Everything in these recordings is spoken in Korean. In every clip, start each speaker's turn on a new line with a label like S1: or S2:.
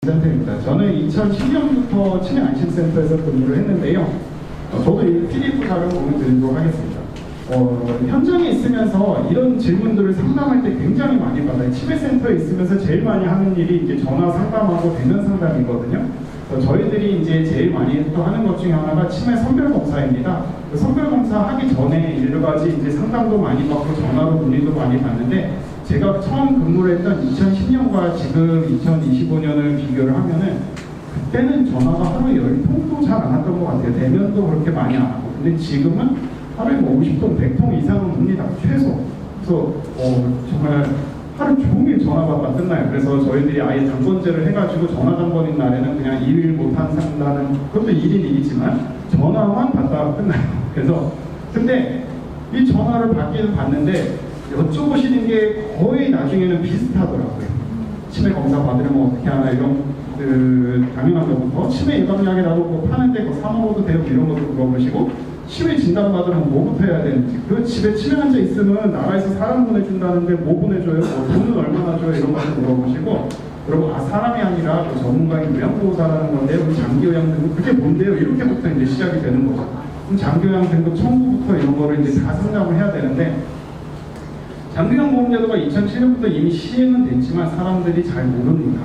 S1: 센터입니다. 저는 2010년부터 치매 안심센터에서 근무를 했는데요. 저도 이 PDF 자료 보여드리도록 하겠습니다. 현장에 있으면서 이런 질문들을 상담할 때 굉장히 많이 받아요. 치매센터에 있으면서 제일 많이 하는 일이 이제 전화 상담하고 대면 상담이거든요. 저희들이 이제 제일 많이 또 하는 것 중에 하나가 치매 선별검사입니다. 그 선별검사 하기 전에 여러 가지 이제 상담도 많이 받고 전화로 문의도 많이 받는데, 제가 처음 근무를 했던 2010년과 지금 2025년을 비교를 하면은 그때는 전화가 하루에 10통도 잘 안 왔던 것 같아요. 대면도 그렇게 많이 안 하고. 근데 지금은 하루에 뭐 50통, 100통 이상은 옵니다. 최소. 그래서 정말 하루 종일 전화가 끝나요. 그래서 저희들이 아예 단번제를 해가지고 전화 단번인 날에는 그냥 일 못한 상담은, 그것도 일인 일이지만 전화만 받다가 끝나요. 그래서 근데 이 전화를 받기는 받는데 여쭤보시는 게 거의 나중에는 비슷하더라고요. 치매 검사 받으려면 어떻게 하나, 이런 당연한 것부터 치매 예방약이라고 뭐 파는데 그거 사 먹어도 돼요, 이런 것도 물어보시고, 치매 진단 받으면 뭐부터 해야 되는지, 그 집에 치매 환자 있으면 나라에서 사람 보내준다는데 뭐 보내줘요, 뭐 돈은 얼마나 줘요, 이런 것도 물어보시고, 그리고 사람이 아니라 그 전문가인 요양보호사라는 건데 우리 장기요양 등급 그게 뭔데요, 이렇게부터 이제 시작이 되는 거죠. 그럼 장기요양 등급 청구부터 이런 거를 이제 다 상담을 해야 되는데, 장기요양보험제도가 2007년부터 이미 시행은 됐지만 사람들이 잘 모릅니다.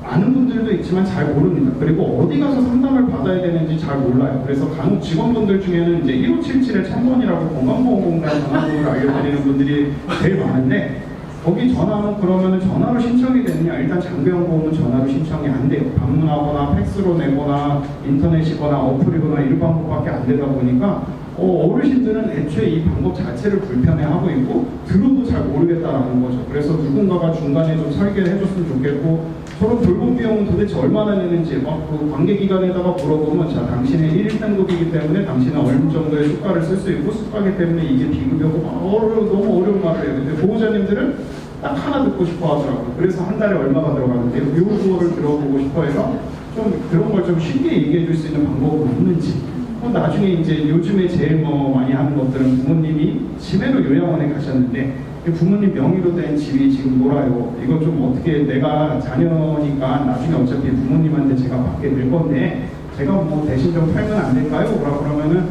S1: 아는 분들도 있지만 잘 모릅니다. 그리고 어디 가서 상담을 받아야 되는지 잘 몰라요. 그래서 간혹 직원분들 중에는 이제 1577에 1000번이라고 건강보험공단 전화번호를 알려드리는 분들이 제일 많은데, 거기 전화하면 그러면 전화로 신청이 되느냐? 일단 장기요양보험은 전화로 신청이 안 돼요. 방문하거나 팩스로 내거나 인터넷이거나 어플이거나 이런 방법밖에 안 되다 보니까 어르신들은 애초에 이 방법 자체를 불편해하고 있고 들어도 잘 모르겠다라는 거죠. 그래서 누군가가 중간에 좀 설계를 해줬으면 좋겠고, 서로 돌봄 비용은 도대체 얼마나 내는지 그 관계기관에다가 물어보면, 자, 당신의 1등급이기 때문에 당신은 얼마 정도의 수가를 쓸 수 있고, 수가기 때문에 이게 비급여고 너무 어려운 말을 해요. 근데 보호자님들은 딱 하나 듣고 싶어 하더라고요. 그래서 한 달에 얼마가 들어가는데요, 요거를 들어보고 싶어 해서 좀 그런 걸 좀 쉽게 얘기해 줄 수 있는 방법은 없는지. 나중에 이제 요즘에 제일 많이 하는 것들은 부모님이 치매로 요양원에 가셨는데 부모님 명의로 된 집이 지금 놀아요. 이거 좀 어떻게, 내가 자녀니까 나중에 어차피 부모님한테 제가 받게 될 건데 제가 뭐 대신 좀 팔면 안 될까요? 그러면은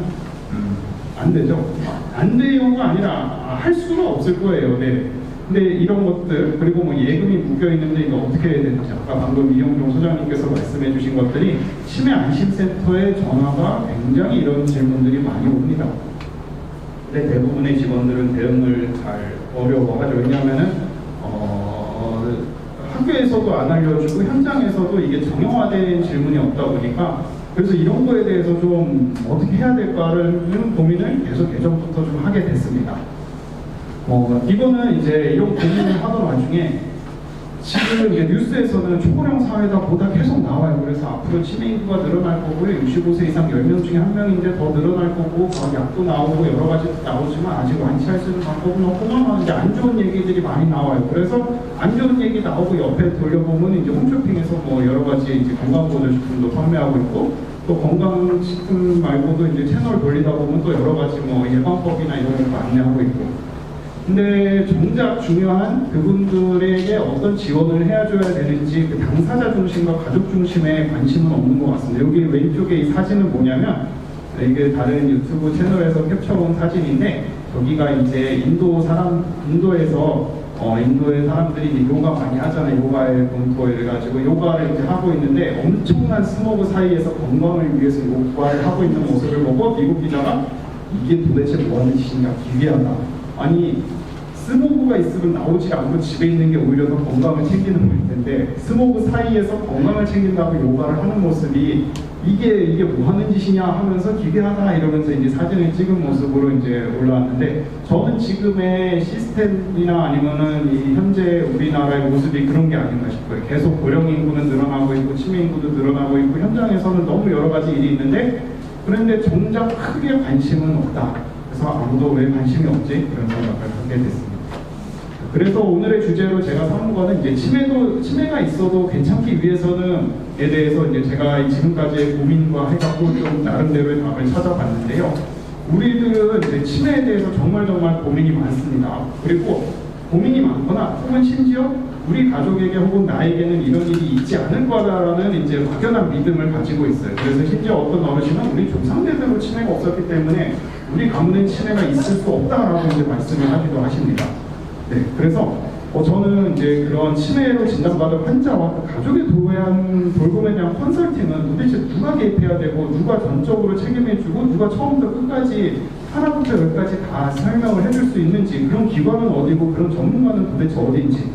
S1: 안 되죠. 안 돼요가 아니라 할 수는 없을 거예요. 네. 근데 이런 것들, 그리고 뭐 예금이 묶여 있는데 이거 어떻게 해야 되는지, 아까 방금 이영종 소장님께서 말씀해 주신 것들이 치매 안심센터에 전화가 굉장히 이런 질문들이 많이 옵니다. 근데 대부분의 직원들은 대응을 잘 어려워하죠. 왜냐하면은 학교에서도 안 알려주고 현장에서도 이게 정형화된 질문이 없다 보니까, 그래서 이런 거에 대해서 좀 어떻게 해야 될까를 고민을 계속 예전부터 좀 하게 됐습니다. 이거는 이제 이런 고민을 하던 와중에 지금 이제 뉴스에서는 초고령 사회다 보다 계속 나와요. 그래서 앞으로 치매 인구가 늘어날 거고요. 65세 이상 10명 중에 1명인데 더 늘어날 거고, 약도 나오고 여러 가지 나오지만 아직 완치할 수 있는 방법은 없구나. 이제 안 좋은 얘기들이 많이 나와요. 그래서 안 좋은 얘기 나오고 옆에 돌려보면 이제 홈쇼핑에서 여러 가지 이제 건강보조식품도 판매하고 있고, 또 건강식품 말고도 이제 채널 돌리다 보면 또 여러 가지 예방법이나 이런 걸 안내하고 있고. 근데 정작 중요한 그분들에게 어떤 지원을 해줘야 되는지 그 당사자 중심과 가족 중심에 관심은 없는 것 같습니다. 여기 왼쪽에 이 사진은 뭐냐면, 이게 다른 유튜브 채널에서 캡처한 사진인데, 저기가 이제 인도에서 인도의 사람들이 이제 요가 많이 하잖아요. 요가에 검토해가지고 요가를 이제 하고 있는데, 엄청난 스모그 사이에서 건강을 위해서 요가를 하고 있는 모습을 보고 미국 기자가 이게 도대체 뭐하는 짓인가, 기괴하다. 아니, 스모그가 있으면 나오지 않고 집에 있는 게 오히려 더 건강을 챙기는 거일 텐데, 스모그 사이에서 건강을 챙긴다고 요가를 하는 모습이 이게 뭐 하는 짓이냐 하면서 기괴하다 이러면서 이제 사진을 찍은 모습으로 이제 올라왔는데, 저는 지금의 시스템이나 아니면은 이 현재 우리나라의 모습이 그런 게 아닌가 싶어요. 계속 고령 인구는 늘어나고 있고 치매 인구도 늘어나고 있고 현장에서는 너무 여러 가지 일이 있는데, 그런데 정작 크게 관심은 없다. 그래서 아무도 왜 관심이 없지? 그런 생각을 하게 됐습니다. 그래서 오늘의 주제로 제가 삼은 거는 이제 치매가 있어도 괜찮기 위해서는 에 대해서 이제 제가 지금까지의 고민과 해갖고 좀 나름대로의 답을 찾아봤는데요. 우리들은 이제 치매에 대해서 정말 고민이 많습니다. 그리고 고민이 많거나 혹은 심지어 우리 가족에게 혹은 나에게는 이런 일이 있지 않을 거다라는 이제 막연한 믿음을 가지고 있어요. 그래서 심지어 어떤 어르신은 우리 조상대대로 치매가 없었기 때문에 우리 가문에 치매가 있을 수 없다라고 이제 말씀을 하기도 하십니다. 네, 그래서 저는 이제 그런 치매로 진단받은 환자와 그 가족에 대한 돌봄에 대한 컨설팅은 도대체 누가 개입해야 되고 누가 전적으로 책임해주고 누가 처음부터 끝까지 하나부터 열까지 다 설명을 해줄 수 있는지, 그런 기관은 어디고 그런 전문가는 도대체 어디인지.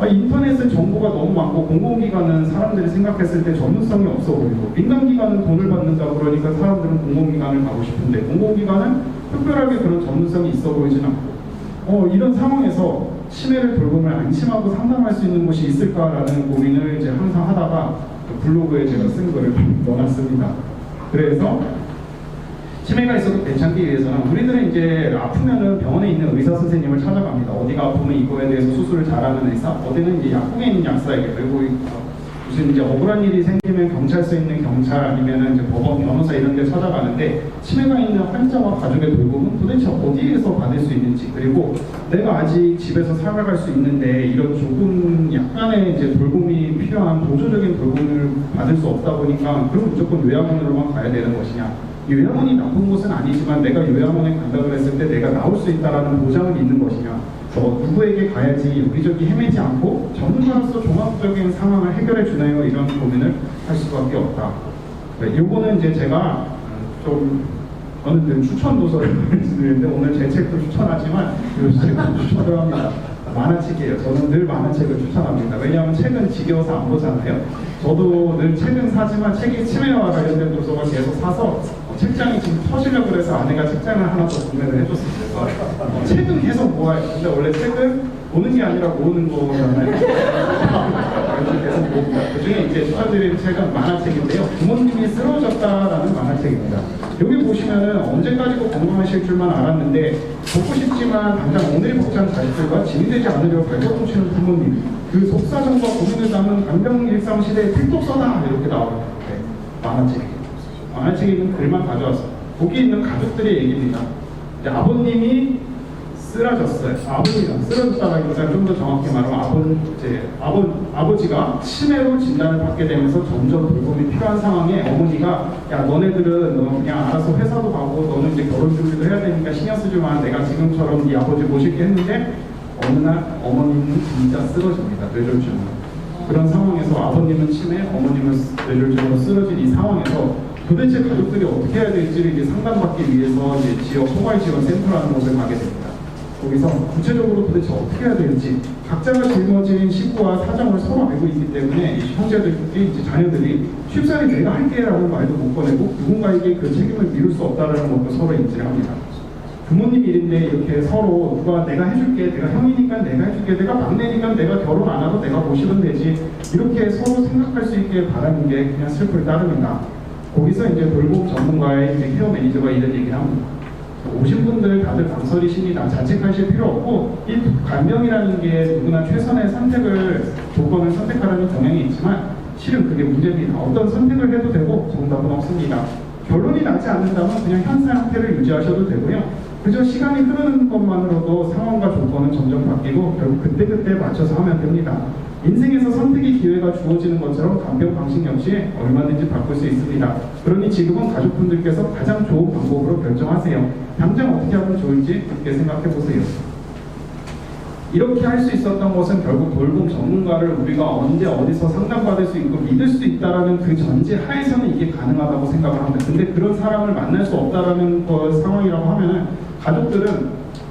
S1: 인터넷에 정보가 너무 많고 공공기관은 사람들이 생각했을 때 전문성이 없어 보이고, 민간기관은 돈을 받는다 그러니까 사람들은 공공기관을 가고 싶은데 공공기관은 특별하게 그런 전문성이 있어 보이진 않고, 이런 상황에서 치매를 돌보면 안심하고 상담할 수 있는 곳이 있을까라는 고민을 이제 항상 하다가 블로그에 제가 쓴 거를 넣어놨습니다. 그래서 치매가 있어도 괜찮기 위해서는 우리들은 이제 아프면은 병원에 있는 의사 선생님을 찾아갑니다. 어디가 아프면 이거에 대해서 수술을 잘하는 의사, 어디는 이제 약국에 있는 약사에게, 그리고 무슨 이제 억울한 일이 생기면 경찰서에 있는 경찰 아니면은 이제 법원 변호사 이런 데 찾아가는데, 치매가 있는 환자와 가족의 돌봄은 도대체 어디에서 받을 수 있는지, 그리고 내가 아직 집에서 살아갈 수 있는데 이런 조금 약간의 이제 돌봄이 필요한 보조적인 돌봄을 받을 수 없다 보니까 그럼 무조건 요양원으로만 가야 되는 것이냐. 요양원이 나쁜 곳은 아니지만 내가 요양원에 간다고 했을 때 내가 나올 수 있다라는 보장은 있는 것이냐. 누구에게 가야지 여기저기 헤매지 않고 전문가로서 종합적인 상황을 해결해 주나요? 이런 고민을 할 수밖에 없다. 네, 요거는 이제 제가 저는 늘 추천 도서를 드리는데 오늘 제 책도 추천하지만 이 책도 추천을 합니다. 만화책이에요. 저는 늘 만화책을 추천합니다. 왜냐하면 책은 지겨워서 안 보잖아요. 저도 늘 책은 사지만 책이 치매와 관련된 도서가 계속 사서 책장이 지금 터지려고 그래서 아내가 책장을 하나 더 구매를 해줬습니다. 책은 계속 모아요. 근데 원래 책은 보는 게 아니라 모으는 거잖아요. 그래서 계속 모읍니다. 그 중에 이제 추천드리는 책은 만화책인데요. 부모님이 쓰러졌다라는 만화책입니다. 여기 보시면은 언제까지고 건강하실 줄만 알았는데 돕고 싶지만 당장 오늘이 벅찬 자식들과 짐이 되지 않으려 발버둥치는 부모님, 그 속사정과 고민을 담은 간병 일상 시대의 필독서다, 이렇게 나와요. 네, 만화책에 있는 글만 가져왔어요. 거기 있는 가족들의 얘기입니다. 이제 아버님이 쓰러졌어요. 아버지가 쓰러졌다라기보다는 좀 더 정확히 말하면 아버지가 치매로 진단을 받게 되면서 점점 돌봄이 필요한 상황에 어머니가, 야 너네들은 너 그냥 알아서 회사도 가고 너는 이제 결혼 준비도 해야 되니까 신경 쓰지 마, 내가 지금처럼 네 아버지 모실게 했는데 어느 날 어머니는 진짜 쓰러집니다. 뇌졸중으로. 그런 상황에서 아버님은 치매, 어머님은 뇌졸중으로 쓰러진 이 상황에서 도대체 가족들이 어떻게 해야 될지를 이제 상담받기 위해서 이제 지역 포괄지원센터라는 곳을 가게 됩니다. 거기서 구체적으로 도대체 어떻게 해야 될지 각자가 짊어진 식구와 사정을 서로 알고 있기 때문에 형제들이 이제 자녀들이 쉽사리 내가 할게라는 말도 못 꺼내고 누군가에게 그 책임을 미룰 수 없다라는 것도 서로 인지를 합니다. 부모님 일인데 이렇게 서로 누가 내가 해줄게, 내가 형이니까 내가 해줄게, 내가 막내니까 내가 결혼 안 하고 내가 모시면 되지, 이렇게 서로 생각할 수 있게 바라는 게 그냥 슬플 따름이다. 거기서 이제 돌봄 전문가의 이제 케어 매니저가 이런 얘기를 합니다. 오신 분들 다들 망설이십니다. 자책하실 필요 없고, 이 간병이라는 게 누구나 최선의 조건을 선택하라는 경향이 있지만 실은 그게 문제입니다. 어떤 선택을 해도 되고 정답은 없습니다. 결론이 나지 않는다면 그냥 현 상태를 유지하셔도 되고요. 그저 시간이 흐르는 것만으로도 상황과 조건은 점점 바뀌고 결국 그때그때 맞춰서 하면 됩니다. 인생에서 선택의 기회가 주어지는 것처럼 간병 방식 역시 얼마든지 바꿀 수 있습니다. 그러니 지금은 가족분들께서 가장 좋은 방법으로 결정하세요. 당장 어떻게 하면 좋을지 그렇게 생각해 보세요. 이렇게 할 수 있었던 것은 결국 돌봄 전문가를 우리가 언제 어디서 상담받을 수 있고 믿을 수 있다라는 그 전제 하에서는 이게 가능하다고 생각을 합니다. 근데 그런 사람을 만날 수 없다라는 상황이라고 하면은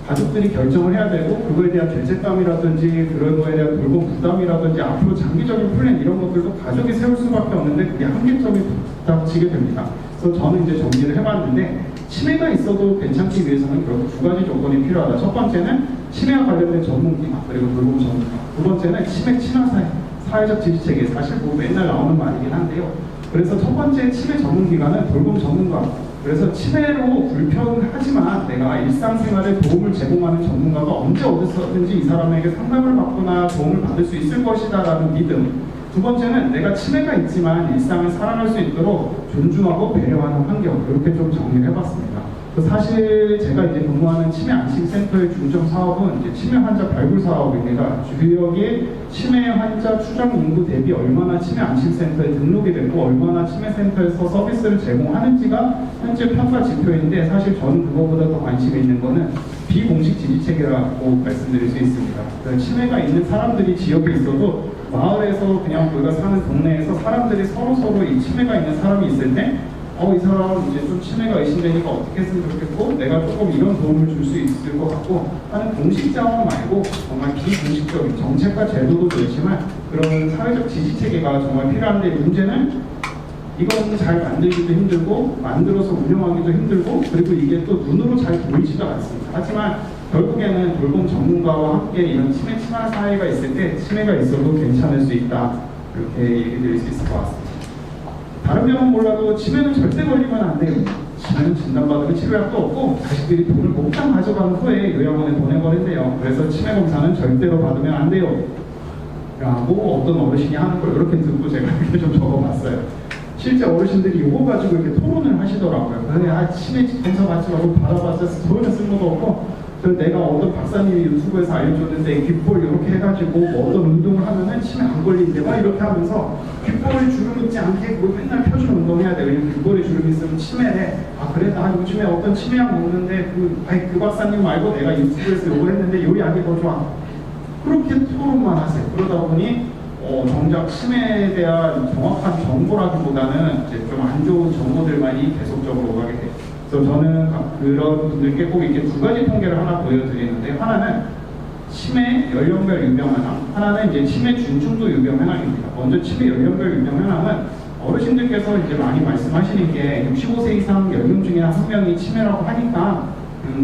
S1: 가족들이 결정을 해야 되고, 그거에 대한 죄책감이라든지 그런 거에 대한 돌봄 부담이라든지 앞으로 장기적인 플랜 이런 것들도 가족이 세울 수밖에 없는데 그게 한계점이 부닥치게 됩니다. 그래서 저는 이제 정리를 해봤는데, 치매가 있어도 괜찮기 위해서는 결국 두 가지 조건이 필요하다. 첫 번째는 치매와 관련된 전문기관, 그리고 돌봄 전문가. 두 번째는 치매 친화사회, 사회적 지지체계. 사실 뭐 맨날 나오는 말이긴 한데요. 그래서 첫 번째 치매 전문기관은 돌봄 전문가. 그래서 치매로 불편하지만 내가 일상생활에 도움을 제공하는 전문가가 언제 어디서든지 이 사람에게 상담을 받거나 도움을 받을 수 있을 것이다 라는 믿음. 두 번째는 내가 치매가 있지만 일상을 살아갈 수 있도록 존중하고 배려하는 환경. 이렇게 좀 정리를 해봤습니다. 사실 제가 이제 근무하는 치매 안심센터의 중점 사업은 이제 치매 환자 발굴 사업입니다. 주역이 치매 환자 추정 인구 대비 얼마나 치매 안심센터에 등록이 됐고 얼마나 치매센터에서 서비스를 제공하는지가 현재 평가 지표인데, 사실 저는 그거보다 더 관심이 있는 거는 비공식 지지체계라고 말씀드릴 수 있습니다. 그러니까 치매가 있는 사람들이 지역에 있어도 마을에서 그냥 우리가 사는 동네에서 사람들이 서로 이 치매가 있는 사람이 있을 때 이 사람 이제 좀 치매가 의심되니까 어떻게 했으면 좋겠고 내가 조금 이런 도움을 줄 수 있을 것 같고 하는 공식 자원 말고 정말 비공식적인 정책과 제도도 좋지만 그런 사회적 지지체계가 정말 필요한데, 문제는 이건 잘 만들기도 힘들고 만들어서 운영하기도 힘들고 그리고 이게 또 눈으로 잘 보이지도 않습니다. 하지만 결국에는 돌봄 전문가와 함께 이런 치매 친화 사회가 있을 때 치매가 있어도 괜찮을 수 있다, 이렇게 얘기 드릴 수 있을 것 같습니다. 다른 병은 몰라도 치매는 절대 걸리면 안 돼요. 치매는 진단받으면 치료약도 없고 자식들이 돈을 몽땅 가져간 후에 요양원에 보내버린대요. 그래서 치매 검사는 절대로 받으면 안 돼요 라고 어떤 어르신이 하는 걸 이렇게 듣고 제가 이렇게 좀 적어봤어요. 실제 어르신들이 이거 가지고 이렇게 토론을 하시더라고요. 그래, 치매 검사 받지 말고 받아봤자 전혀 쓸모도 없고, 내가 어떤 박사님이 유튜브에서 알려줬는데 귓볼 이렇게 해가지고 뭐 어떤 운동을 하면은 치매 안 걸린대 막 이렇게 하면서 귓볼에 주름 있지 않게 그걸 맨날 펴준 운동해야 돼. 왜냐면 귓볼에 주름 있으면 치매래. 아 그래, 나 요즘에 어떤 치매약 먹는데 그 박사님 말고 내가 유튜브에서 이거 했는데 요 약이 더 좋아. 그렇게 토론만 하세요. 그러다 보니 정작 치매에 대한 정확한 정보라기보다는 이제 좀 안 좋은 정보들만이 계속적으로 오가게 돼요. 그래서 저는 그런 분들께 꼭 이렇게 두 가지 통계를 하나 보여드리는데, 하나는 치매 연령별 유병 현황, 하나는 이제 치매 중증도 유병 현황입니다. 먼저 치매 연령별 유병 현황은 어르신들께서 이제 많이 말씀하시는 게 65세 이상 10명 중에 한 명이 치매라고 하니까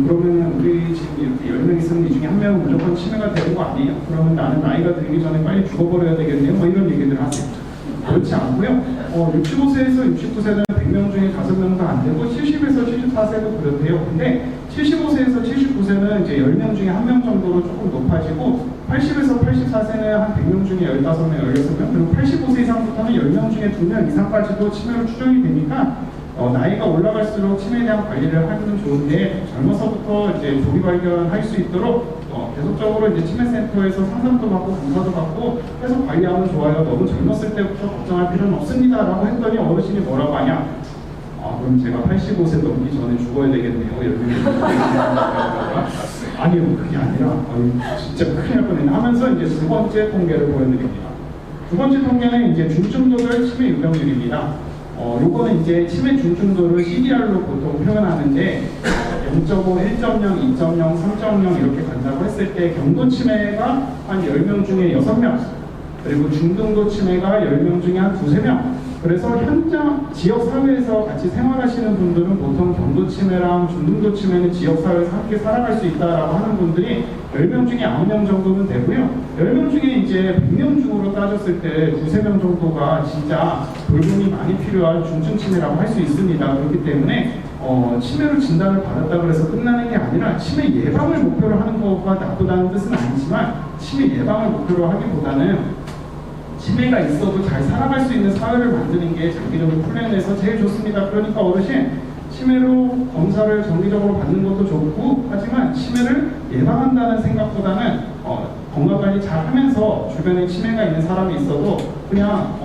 S1: 그러면 우리 지금 이렇게 10명 있으면 이 중에 한 명은 무조건 치매가 되는 거 아니에요? 그러면 나는 나이가 들기 전에 빨리 죽어버려야 되겠네요? 뭐 이런 얘기들 하세요. 그렇지 않고요. 65세에서 69세는 100명 중에 5명도 안 되고 70에서 74세도 그렇대요. 근데 75세에서 79세는 이제 10명 중에 1명 정도로 조금 높아지고 80에서 84세는 한 100명 중에 15명, 16명, 그리고 85세 이상부터는 10명 중에 2명 이상까지도 치매로 추정이 되니까 나이가 올라갈수록 치매에 대한 관리를 하기는 좋은데, 젊어서부터 이제 조기 발견할 수 있도록 계속적으로 이제 치매센터에서 상담도 받고 검사도 받고 해서 관리하면 좋아요. 너무 젊었을 때부터 걱정할 필요는 없습니다 라고 했더니 어르신이 뭐라고 하냐, 그럼 제가 85세 넘기 전에 죽어야 되겠네요. 아니요, 그게 아니라 진짜 큰일 날 뻔했네 하면서 이제 두 번째 통계를 보여드립니다. 두 번째 통계는 이제 중증도별 치매 유병률입니다. 요거는 이제 치매 중증도를 CDR로 보통 표현하는데 0.5, 1.0, 2.0, 3.0 이렇게 간다고 했을 때 경도 치매가 한 10명 중에 6명, 그리고 중등도 치매가 10명 중에 한 2~3명. 그래서 현장 지역사회에서 같이 생활하시는 분들은 보통 경도 치매랑 중등도 치매는 지역사회에서 함께 살아갈 수 있다라고 하는 분들이 10명 중에 9명 정도는 되고요. 10명 중에 이제 100명 중으로 따졌을 때 2~3명 정도가 진짜 돌봄이 많이 필요한 중증 치매라고 할 수 있습니다. 그렇기 때문에 치매로 진단을 받았다고 해서 끝나는 게 아니라 치매 예방을 목표로 하는 것과 나쁘다는 뜻은 아니지만 치매 예방을 목표로 하기보다는 치매가 있어도 잘 살아갈 수 있는 사회를 만드는 게 장기적으로 플랜에서 제일 좋습니다. 그러니까 어르신, 치매로 검사를 정기적으로 받는 것도 좋고 하지만 치매를 예방한다는 생각보다는 건강관리 잘 하면서 주변에 치매가 있는 사람이 있어도 그냥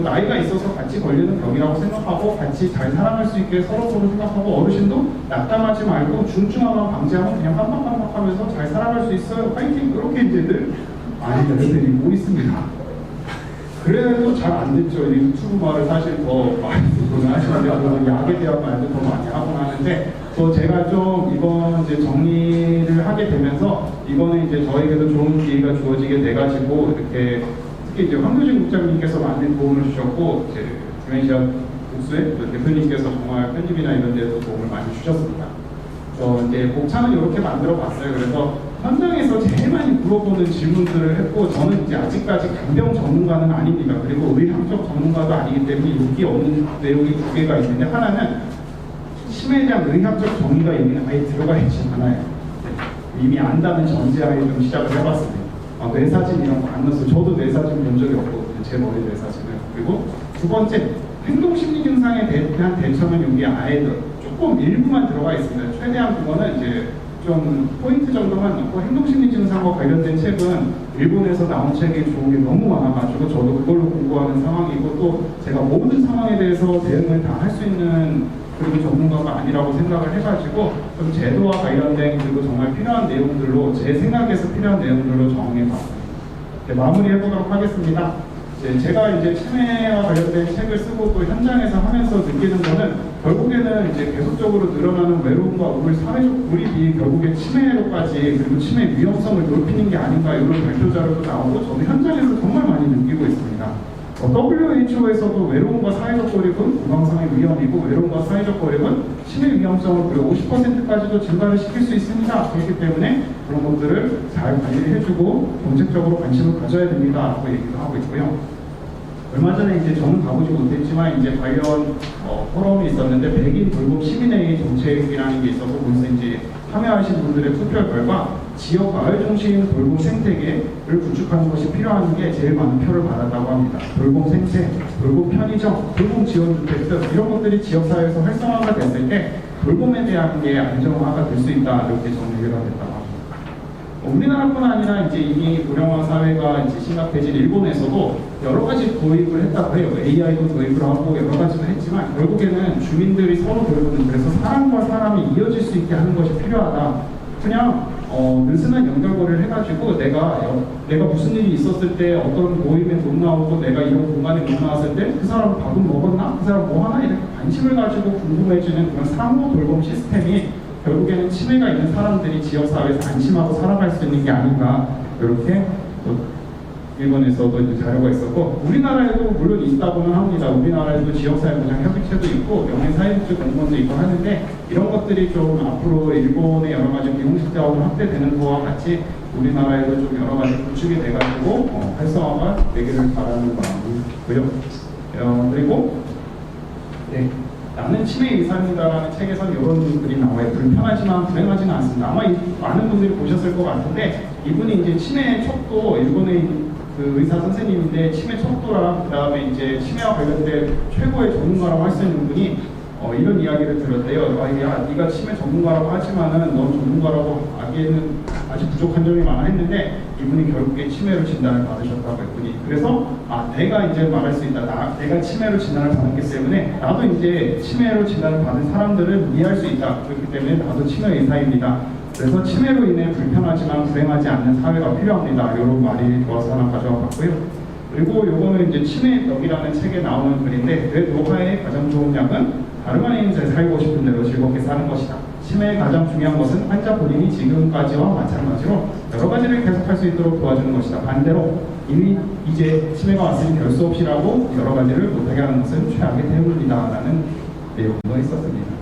S1: 나이가 있어서 같이 걸리는 병이라고 생각하고 같이 잘 살아갈 수 있게 서로서로 생각하고, 어르신도 낙담하지 말고 중증화만 방지하면 그냥 깜빡깜빡하면서 잘 살아갈 수 있어요. 파이팅! 그렇게 이제들 많이 들려드리고 있습니다. 그래도 잘 안 됐죠. 유튜브 말을 사실 더 많이 듣고는 하시는데, 약에 대한 말도 더 많이 하곤 하는데, 제가 좀 이번 이제 정리를 하게 되면서, 이번에 이제 저에게도 좋은 기회가 주어지게 돼가지고, 이렇게, 특히 이제 황교진 국장님께서 많은 도움을 주셨고, 이제 디멘시아 국수의 대표님께서 정말 편집이나 이런 데서 도움을 많이 주셨습니다. 이제 목차는 이렇게 만들어 봤어요. 그래서 현장에서 제일 많이 물어보는 질문들을 했고, 저는 이제 아직까지 간병 전문가는 아닙니다. 그리고 의학적 전문가도 아니기 때문에 여기 없는 내용이 두 개가 있는데, 하나는 치매에 대한 의학적 정의가 이미 아예 들어가 있지 않아요. 이미 안다는 전제하에 좀 시작을 해봤습니다. 뇌사진 이런 거 안 넣었어요. 저도 뇌사진 본 적이 없거든요. 제 머리 뇌사진을. 그리고 두 번째, 행동심리 증상에 대한 대처는 여기 아예 조금 일부만 들어가 있습니다. 최대한 그거는 이제 좀 포인트 정도만 넣고 행동심리 증상과 관련된 책은 일본에서 나온 책이 좋은 게 너무 많아가지고 저도 그걸로 공부하는 상황이고 또 제가 모든 상황에 대해서 대응을 다 할 수 있는 그리고 전문가가 아니라고 생각을 해가지고 좀 제도와 관련된 그리고 정말 필요한 내용들로 제 생각에서 필요한 내용들로 정해봤습니다. 마무리해보도록 하겠습니다. 제가 이제 치매와 관련된 책을 쓰고 또 현장에서 하면서 느끼는 거는 결국에는 이제 계속적으로 늘어나는 외로움과 우울, 사회적 고립이 결국에 치매로까지 그리고 치매 위험성을 높이는 게 아닌가 이런 발표 자료도 나오고 저도 현장에서 정말 많이 느끼고 있습니다. WHO에서도 외로움과 사회적 고립은 건강상의 위험이고 외로움과 사회적 고립은 치매 위험성을 무려 50%까지도 증가를 시킬 수 있습니다. 그렇기 때문에 그런 것들을 잘 관리를 해주고 정책적으로 관심을 가져야 됩니다. 라고 얘기도 하고 있고요. 얼마 전에 이제 저는 가보지 못했지만 이제 관련 포럼이 있었는데 백인 돌봄 시민회의 정책이라는 게 있어서 거기서 이제 참여하신 분들의 투표 결과 지역 마을 중심 돌봄 생태계를 구축하는 것이 필요한 게 제일 많은 표를 받았다고 합니다. 돌봄 생태, 돌봄 편의점, 돌봄 지원주택 등 이런 것들이 지역사회에서 활성화가 됐을 때 돌봄에 대한 게 안정화가 될 수 있다 이렇게 정리가 됐다고 합니다. 우리나라뿐 아니라 이제 이미 고령화 사회가 이제 심각해진 일본에서도 여러 가지 도입을 했다고 해요. AI도 도입을 하고 여러 가지를 했지만 결국에는 주민들이 서로 돌보는 그래서 사람과 사람이 이어질 수 있게 하는 것이 필요하다. 그냥 느슨한 연결고리를 해가지고 내가 무슨 일이 있었을 때 어떤 모임에 못 나오고 내가 이런 공간에 못 나왔을 때 그 사람 밥은 먹었나? 그 사람 뭐 하나? 이렇게 관심을 가지고 궁금해지는 그런 상호 돌봄 시스템이 결국에는 치매가 있는 사람들이 지역사회에서 안심하고 살아갈 수 있는 게 아닌가 이렇게 일본에서도 이제 자료가 있었고 우리나라에도 물론 있다고는 합니다. 우리나라에도 지역사회보장협의체도 있고 명예사회복지 공무원도 있고 하는데 이런 것들이 좀 앞으로 일본의 여러 가지 비공식 자원 확대되는 거와 같이 우리나라에도 좀 여러 가지 구축이 돼가지고 활성화가 되기를 바라는 마음이고요. 그리고 나는 치매 의사입니다라는 책에서는 이런 글이 나와요. 불편하지만 불행하지는 않습니다. 아마 많은 분들이 보셨을 것 같은데 이분이 이제 치매 척도 일본의 그 의사 선생님인데 치매 척도랑 그 다음에 이제 치매와 관련된 최고의 전문가라고 할 수 있는 분이 이런 이야기를 들었대요. 야, 네가 치매 전문가라고 하지만은 넌 전문가라고 하기에는 아직 부족한 점이 많아 했는데 이분이 결국에 치매로 진단을 받으셨다고 했더니 그래서 내가 이제 말할 수 있다. 내가 치매로 진단을 받았기 때문에 나도 이제 치매로 진단을 받은 사람들을 이해할 수 있다. 그렇기 때문에 나도 치매 의사입니다. 그래서 치매로 인해 불편하지만 불행하지 않는 사회가 필요합니다. 이런 말이 좋아서 하나 가져와 봤고요. 그리고 요거는 이제 치매벽이라는 책에 나오는 글인데 뇌 노화의 가장 좋은 약은 다름 아닌 제 살고 싶은 대로 즐겁게 사는 것이다. 치매의 가장 중요한 것은 환자 본인이 지금까지와 마찬가지로 여러 가지를 계속할 수 있도록 도와주는 것이다. 반대로 이미 이제 치매가 왔으니 별 수 없이라고 여러 가지를 못하게 하는 것은 최악의 태움입니다. 라는 내용도 있었습니다.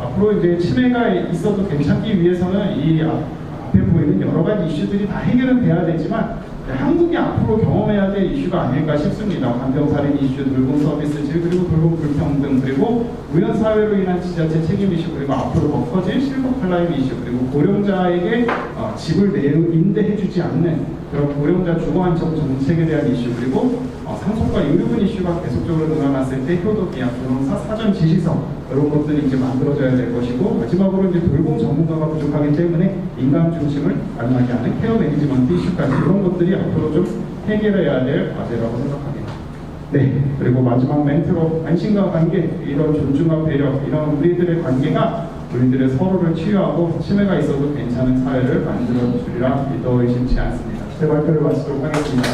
S1: 앞으로 이제 치매가 있어도 괜찮기 위해서는 이 앞에 보이는 여러 가지 이슈들이 다 해결은 돼야 되지만 한국이 앞으로 경험해야 될 이슈가 아닐까 싶습니다. 간병살인 이슈, 돌봄 서비스 질, 그리고 돌봄 불평등, 그리고 우연사회로 인한 지자체 책임 이슈, 그리고 앞으로 더 커질 실버 플라임 이슈, 그리고 고령자에게 집을 임대해주지 않는 그런 고령자 주거안정 정책에 대한 이슈, 그리고 상속과 의료분 이슈가 계속적으로 늘어났을 때 효도기약, 변호사, 사전 지시서 이런 것들이 이제 만들어져야 될 것이고 마지막으로 이제 돌봄 전문가가 부족하기 때문에 인간 중심을 알맞게 하는 케어 매니지먼트 이슈까지 이런 것들이 앞으로 좀 해결해야 될 과제라고 생각합니다. 그리고 마지막 멘트로 안심과 관계, 이런 존중과 배려, 이런 우리들의 관계가 우리들의 서로를 치유하고 치매가 있어도 괜찮은 사회를 만들어 주리라 믿어 의심치 않습니다. 제 발표를 마치도록 하겠습니다.